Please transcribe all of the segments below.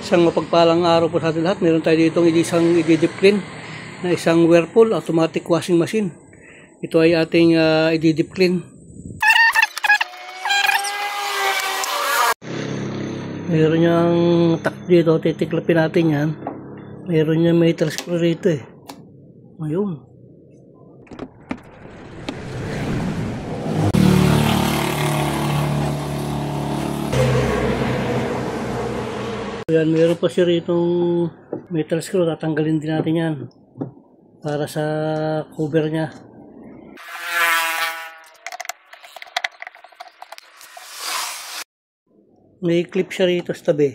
Isang mapagpalang araw po sa ating lahat. Meron tayo ditong isang i-deep clean na isang Whirlpool automatic washing machine. Ito ay ating i-deep clean. Meron niyang tak dito, titiklapin natin yan. Meron niyang metal screw rito eh. Ayun. Ayan, meron pa siya ritong metal screw. Tatanggalin din natin yan para sa cover niya. May clip siya rito sa tabi.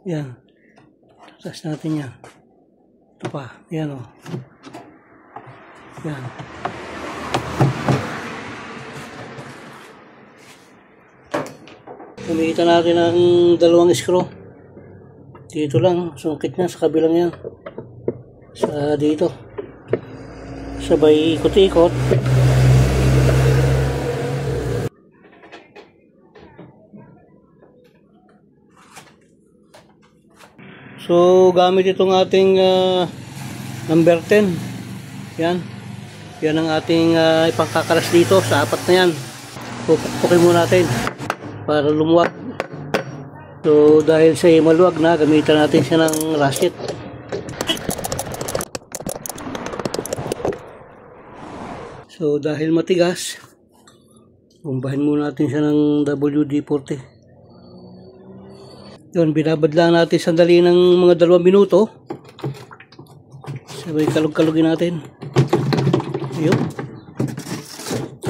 Yan. Tatas natin yan. Ito pa. Yan o. Yan. Kumita natin ang dalawang screw. Dito lang, sungkit na sa kabilang yan. Sa dito. Sabay ikot-ikot. So, gamit itong ating number 10. Yan. Yan ang ating ipangkakalas dito sa apat na yan. Pupukpukin muna natin para lumuwag. So, dahil sa maluwag na, gamitan natin siya ng ratchet. So, dahil matigas, umbahin muna natin siya ng WD-40. Yun, binabad lang natin sandali ng mga 2 minuto. Sabay kalug-kalugin natin. Ayun.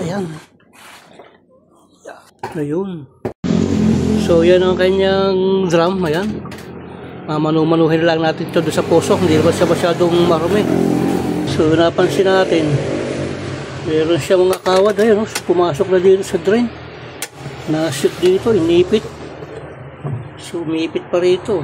Ayan. Ayun. So, yan ang kanyang drum. Ayan. Mamanu-manuhin lang natin ito doon sa puso. Hindi naman siya masyadong marumi. So, napansin natin. Meron siya mga kawad. Ayan, pumasok na dito sa drain. Na-shoot dito. Inipit. So, umipit pa rito.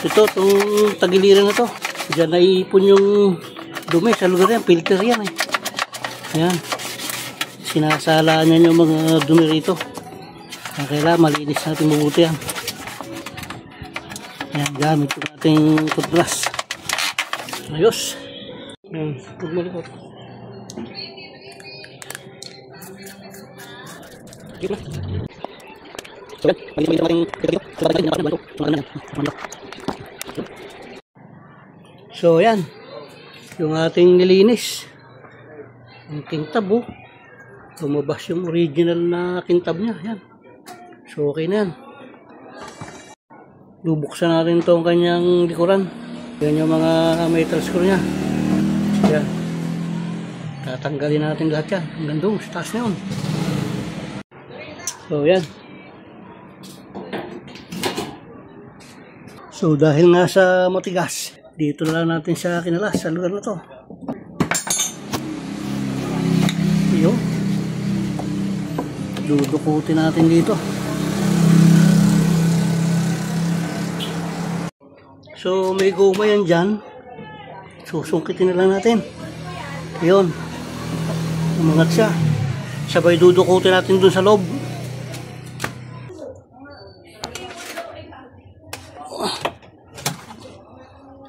Ito, itong tagiliran na to. Diyan naipon yung dumi sa lugar yan. Filter yan eh. Ayan. Sinasalaan yan yung mga dumi rito. Kailangan malinis natin mabuti yan. Ayan, gamit ko nating toothbrush. Ayos. Ayan, huwag malikot. Sige na. So, ayan. Yung ating nilinis. Ang kintab, oh. Lumabas yung original na kintab niya. Ayan. So, okay na yan. Lubuksan natin itong kanyang likuran. Yan yung mga metal screw niya. Ayan. Tatanggalin natin lahat yan. Hanggang doon, sa taas na yun. So, ayan. So, dahil nga sa matigas, dito na lang natin siya kinalas sa lugar na to. Yun. Dudukutin natin dito. So, may goma yan dyan. Susungkitin na lang natin. Yun. Umangat siya. Sabay dudukutin natin dun sa loob.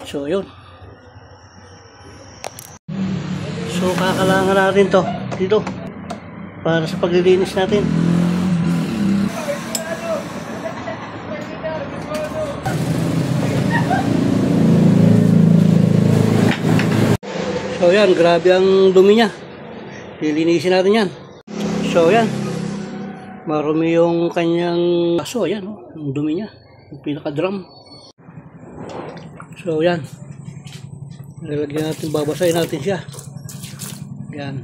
So, yun. So, kakalangan natin to dito para sa paglilinis natin. So, yan. Grabe ang dumi niya. lilinisin natin yan. So yan, marumi yung kanyang aso. Ayan, ang dumi niya, yung pinaka drum. So yan, lalagyan natin, babasahin natin siya. Yan,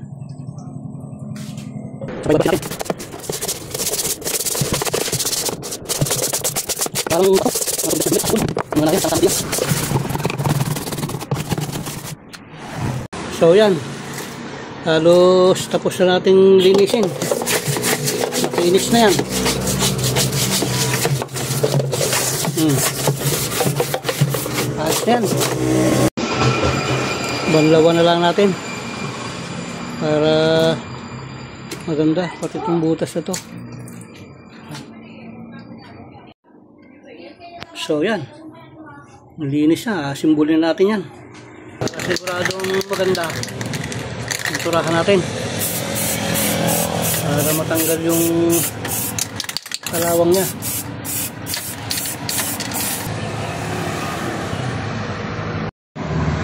so yan, halos tapos na nating linisin. Nakinis na yan. Ayos na yan. Banlawan na lang natin para maganda pati itong butas na to. So yan, linis na, simbolin natin yan para siguradong maganda. Turahan natin para matanggal yung kalawang niya.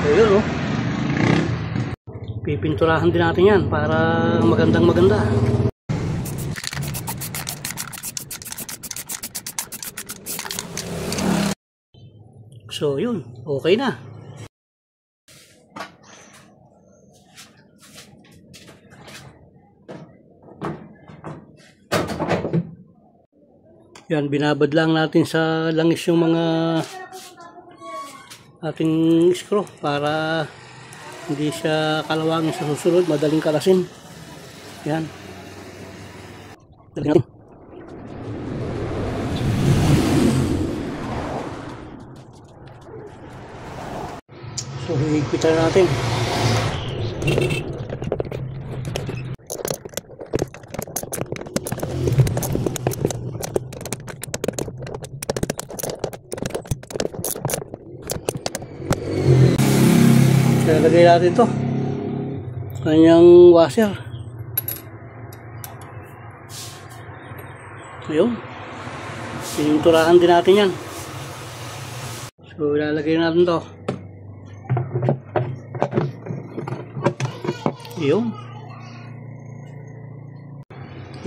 So yun, pipinturahan din natin yan para magandang maganda. So yun, okay na. Yan, binabad lang natin sa langis yung mga ating screw para hindi siya kalawangin sa susunod, madaling kalasin. Yan. Daling natin. So, hihigpitan natin. Lagay natin ito kanyang washer. Ayun, pininturahan din natin yan. So ilalagay natin to. Ayun,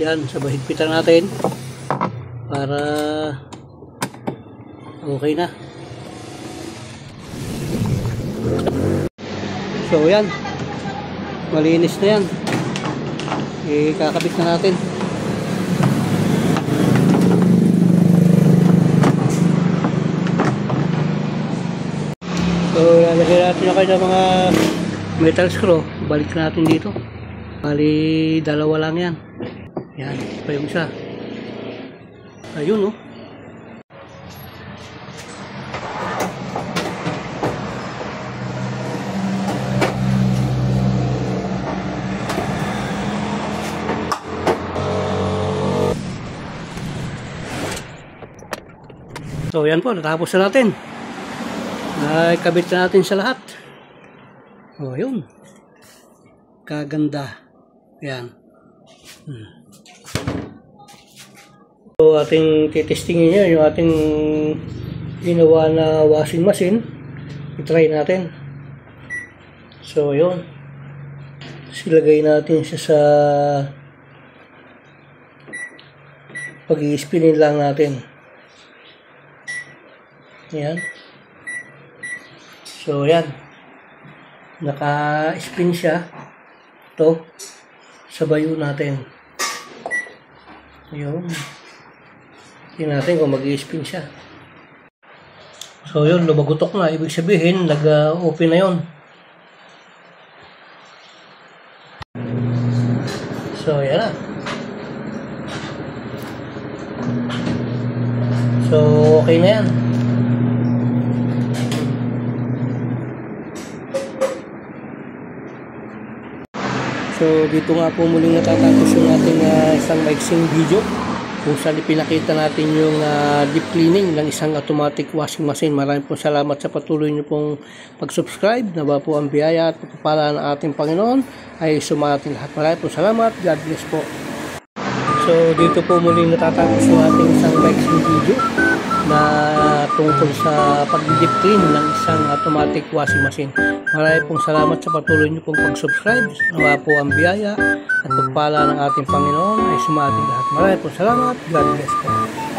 yan, sabay higpitan natin para okay na. So yan, malinis na yan. Ikakabit na natin. So lalagay natin na kayo ng mga metal screw. Balik natin dito. Bali dalawa lang yan. Yan, pa yung isa. Ayun, So yan po, natapos na natin. Nakikabit na natin sa lahat. O yun, kaganda. Yan. So ating titestingin nyo yung ating ginawa na washing machine. I-try natin. So yun, silagay natin siya sa pag-i-spinin lang natin. Yan. So yan, naka-spin siya. Ito sa bayo natin. Yun, tingnan natin kung mag-i-spin siya. So yun, lumagutok na, ibig sabihin nag-open na yun. So yan na. So okay na yan. So dito nga po muling natatapos yung ating isang maiksing video kung saan ipinakita natin yung deep cleaning ng isang automatic washing machine. Maraming po salamat sa patuloy nyo pong pag-subscribe. Nawa po ang biyaya at pagpapala ng ating Panginoon ay sumating lahat. Maraming po salamat. God bless po. So dito po muling natatapos yung ating isang maiksing video na tungkol sa pag-deep clean ng isang automatic washing machine. Marami pong salamat sa patuloy niyo pong pag-subscribe. Nawa po ang biyaya at pagpala ng ating Panginoon ay sumating lahat. Marami pong salamat. God bless po.